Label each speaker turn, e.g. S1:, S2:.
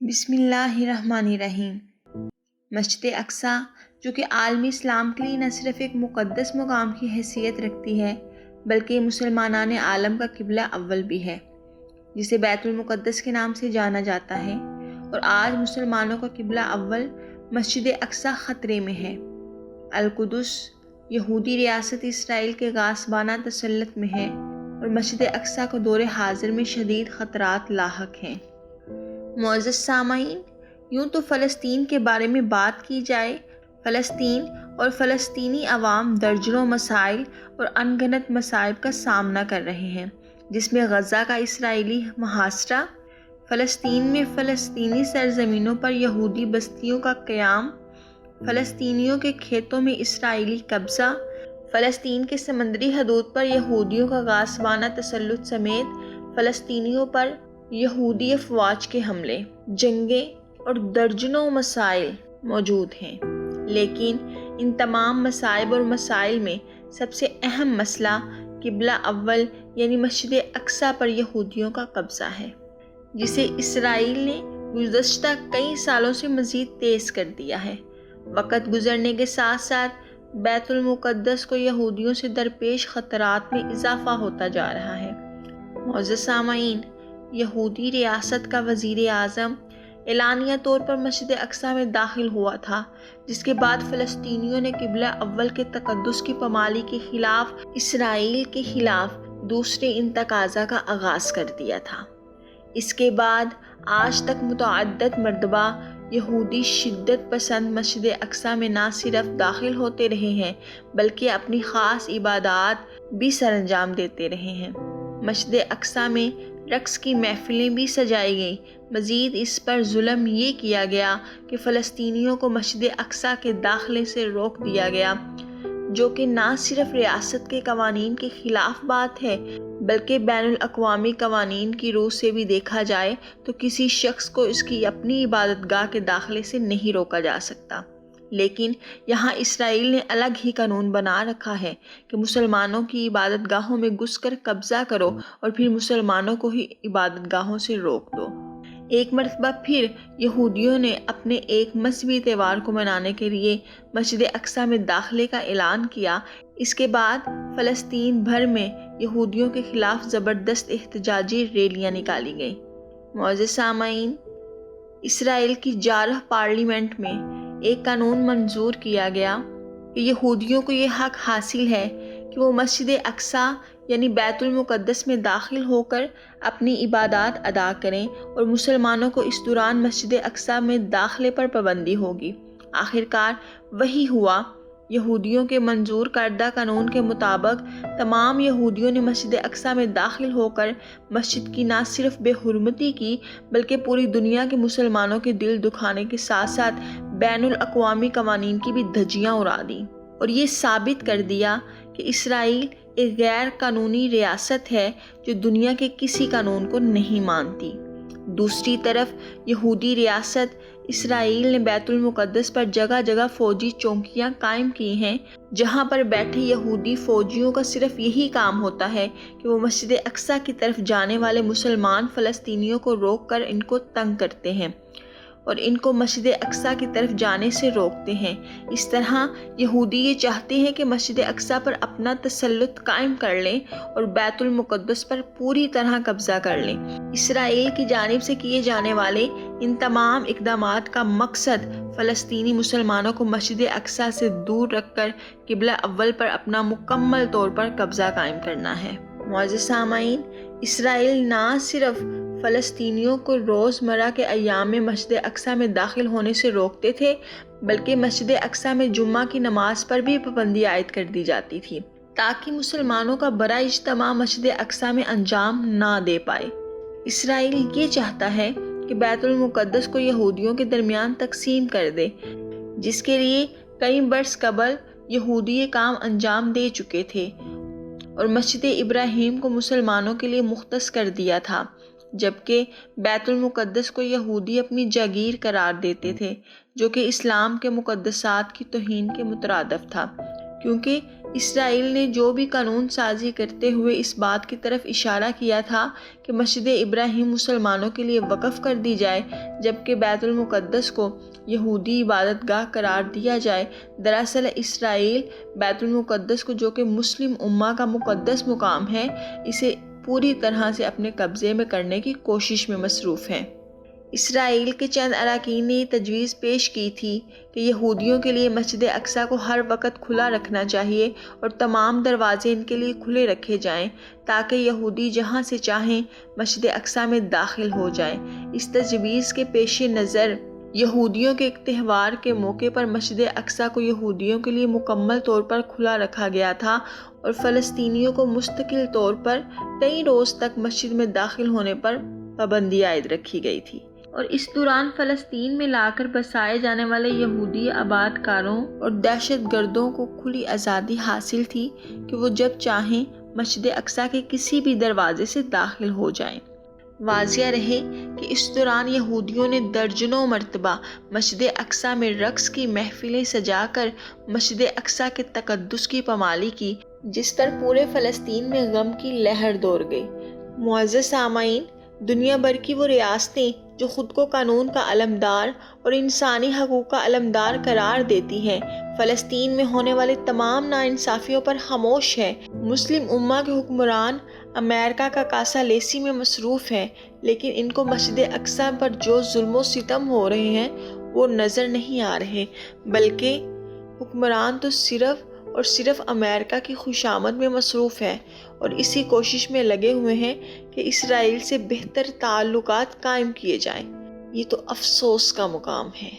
S1: بسم اللہ الرحمن الرحیم۔ مسجد اقصیٰ جو کہ عالمی اسلام کے لیے نہ صرف ایک مقدس مقام کی حیثیت رکھتی ہے بلکہ مسلمانان عالم کا قبلہ اول بھی ہے، جسے بیت المقدس کے نام سے جانا جاتا ہے، اور آج مسلمانوں کا قبلہ اول مسجد اقصیٰ خطرے میں ہے۔ القدس یہودی ریاست اسرائیل کے غاصبانہ تسلط میں ہے اور مسجد اقصیٰ کو دور حاضر میں شدید خطرات لاحق ہیں۔ معزز سامعین، یوں تو فلسطین کے بارے میں بات کی جائے، فلسطین اور فلسطینی عوام درجنوں مسائل اور ان گنت مصائب کا سامنا کر رہے ہیں، جس میں غزہ کا اسرائیلی محاصرہ، فلسطین میں فلسطینی سرزمینوں پر یہودی بستیوں کا قیام، فلسطینیوں کے کھیتوں میں اسرائیلی قبضہ، فلسطین کے سمندری حدود پر یہودیوں کا غاصبانہ تسلط سمیت فلسطینیوں پر یہودی افواج کے حملے، جنگیں اور درجنوں مسائل موجود ہیں۔ لیکن ان تمام مصائب اور مسائل میں سب سے اہم مسئلہ قبلہ اول یعنی مسجد اقصیٰ پر یہودیوں کا قبضہ ہے، جسے اسرائیل نے گزشتہ کئی سالوں سے مزید تیز کر دیا ہے۔ وقت گزرنے کے ساتھ ساتھ بیت المقدس کو یہودیوں سے درپیش خطرات میں اضافہ ہوتا جا رہا ہے۔ معزز سامعین، یہودی ریاست کا وزیر اعظم اعلانیہ طور پر مسجد اقصیٰ میں داخل ہوا تھا، جس کے بعد فلسطینیوں نے قبلہ اول کے تقدس کی پامالی کے خلاف اسرائیل کے خلاف دوسرے انتقاضہ کا آغاز کر دیا تھا۔ اس کے بعد آج تک متعدد مرتبہ یہودی شدت پسند مسجد اقصیٰ میں نہ صرف داخل ہوتے رہے ہیں بلکہ اپنی خاص عبادات بھی سر انجام دیتے رہے ہیں۔ مسجد اقصیٰ میں رقص کی محفلیں بھی سجائی گئیں۔ مزید اس پر ظلم یہ کیا گیا کہ فلسطینیوں کو مسجد اقصیٰ کے داخلے سے روک دیا گیا، جو کہ نہ صرف ریاست کے قوانین کے خلاف بات ہے بلکہ بین الاقوامی قوانین کی روح سے بھی دیکھا جائے تو کسی شخص کو اس کی اپنی عبادت گاہ کے داخلے سے نہیں روکا جا سکتا۔ لیکن یہاں اسرائیل نے الگ ہی قانون بنا رکھا ہے کہ مسلمانوں کی عبادت گاہوں میں گھس کر قبضہ کرو اور پھر مسلمانوں کو ہی عبادت گاہوں سے روک دو۔ ایک مرتبہ پھر یہودیوں نے اپنے ایک مذہبی تہوار کو منانے کے لیے مسجد اقصیٰ میں داخلے کا اعلان کیا۔ اس کے بعد فلسطین بھر میں یہودیوں کے خلاف زبردست احتجاجی ریلیاں نکالی گئیں۔ معزز سامعین، اسرائیل کی جارح پارلیمنٹ میں ایک قانون منظور کیا گیا کہ یہودیوں کو یہ حق حاصل ہے کہ وہ مسجد اقصیٰ یعنی بیت المقدس میں داخل ہو کر اپنی عبادات ادا کریں، اور مسلمانوں کو اس دوران مسجد اقصیٰ میں داخلے پر پابندی ہوگی۔ آخرکار وہی ہوا۔ یہودیوں کے منظور کردہ قانون کے مطابق تمام یہودیوں نے مسجد اقصیٰ میں داخل ہو کر مسجد کی نہ صرف بے حرمتی کی بلکہ پوری دنیا کے مسلمانوں کے دل دکھانے کے ساتھ ساتھ بین الاقوامی قوانین کی بھی دھجیاں اڑا دیں، اور یہ ثابت کر دیا کہ اسرائیل ایک غیر قانونی ریاست ہے جو دنیا کے کسی قانون کو نہیں مانتی۔ دوسری طرف یہودی ریاست اسرائیل نے بیت المقدس پر جگہ جگہ فوجی چوکیاں قائم کی ہیں، جہاں پر بیٹھے یہودی فوجیوں کا صرف یہی کام ہوتا ہے کہ وہ مسجد اقصیٰ کی طرف جانے والے مسلمان فلسطینیوں کو روک کر ان کو تنگ کرتے ہیں اور ان کو مسجد اقصیٰ کی طرف جانے سے روکتے ہیں۔ اس طرح یہودی یہ چاہتے ہیں کہ مسجد اقصیٰ پر اپنا تسلط قائم کر لیں اور بیت المقدس پر پوری طرح قبضہ کر لیں۔ اسرائیل کی جانب سے کیے جانے والے ان تمام اقدامات کا مقصد فلسطینی مسلمانوں کو مسجد اقصیٰ سے دور رکھ کر قبلہ اول پر اپنا مکمل طور پر قبضہ قائم کرنا ہے۔ معزز سامعین، اسرائیل نہ صرف فلسطینیوں کو روزمرہ کے ایام میں مسجد اقصیٰ میں داخل ہونے سے روکتے تھے بلکہ مسجد اقصیٰ میں جمعہ کی نماز پر بھی پابندی عائد کر دی جاتی تھی تاکہ مسلمانوں کا بڑا اجتماع مسجد اقصیٰ میں انجام نہ دے پائے۔ اسرائیل یہ چاہتا ہے کہ بیت المقدس کو یہودیوں کے درمیان تقسیم کر دے، جس کے لیے کئی برس قبل یہودی یہ کام انجام دے چکے تھے اور مسجد ابراہیم کو مسلمانوں کے لیے مختص کر دیا تھا، جبکہ بیت المقدس کو یہودی اپنی جاگیر قرار دیتے تھے، جو کہ اسلام کے مقدسات کی توہین کے مترادف تھا، کیونکہ اسرائیل نے جو بھی قانون سازی کرتے ہوئے اس بات کی طرف اشارہ کیا تھا کہ مسجد ابراہیم مسلمانوں کے لیے وقف کر دی جائے جبکہ بیت المقدس کو یہودی عبادت گاہ قرار دیا جائے، دراصل اسرائیل بیت المقدس کو، جو کہ مسلم امہ کا مقدس مقام ہے، اسے پوری طرح سے اپنے قبضے میں کرنے کی کوشش میں مصروف ہیں۔ اسرائیل کے چند اراکین نے یہ تجویز پیش کی تھی کہ یہودیوں کے لیے مسجد اقصیٰ کو ہر وقت کھلا رکھنا چاہیے اور تمام دروازے ان کے لیے کھلے رکھے جائیں تاکہ یہودی جہاں سے چاہیں مسجد اقصیٰ میں داخل ہو جائیں۔ اس تجویز کے پیش نظر یہودیوں کے ایک تہوار کے موقع پر مسجد اقصیٰ کو یہودیوں کے لیے مکمل طور پر کھلا رکھا گیا تھا اور فلسطینیوں کو مستقل طور پر کئی روز تک مسجد میں داخل ہونے پر پابندی عائد رکھی گئی تھی، اور اس دوران فلسطین میں لا کر بسائے جانے والے یہودی آباد کاروں اور دہشت گردوں کو کھلی آزادی حاصل تھی کہ وہ جب چاہیں مسجد اقصیٰ کے کسی بھی دروازے سے داخل ہو جائیں۔ واضح رہے کہ اس دوران یہودیوں نے درجنوں مرتبہ مسجد اقصیٰ میں رقص کی محفلیں سجا کر مسجد اقصیٰ کے تقدس کی پامالی کی، جس پر پورے فلسطین میں غم کی لہر دوڑ گئی۔ معزز سامعین، دنیا بھر کی وہ ریاستیں جو خود کو قانون کا علمدار اور انسانی حقوق کا علمدار قرار دیتی ہیں، فلسطین میں ہونے والی تمام ناانصافیوں پر خاموش ہے۔ مسلم امہ کے حکمران امریکہ کا کاسا لیسی میں مصروف ہیں، لیکن ان کو مسجد اقصیٰ پر جو ظلم و ستم ہو رہے ہیں وہ نظر نہیں آ رہے، بلکہ حکمران تو صرف اور صرف امریکہ کی خوشامد میں مصروف ہیں اور اسی کوشش میں لگے ہوئے ہیں کہ اسرائیل سے بہتر تعلقات قائم کیے جائیں۔ یہ تو افسوس کا مقام ہے۔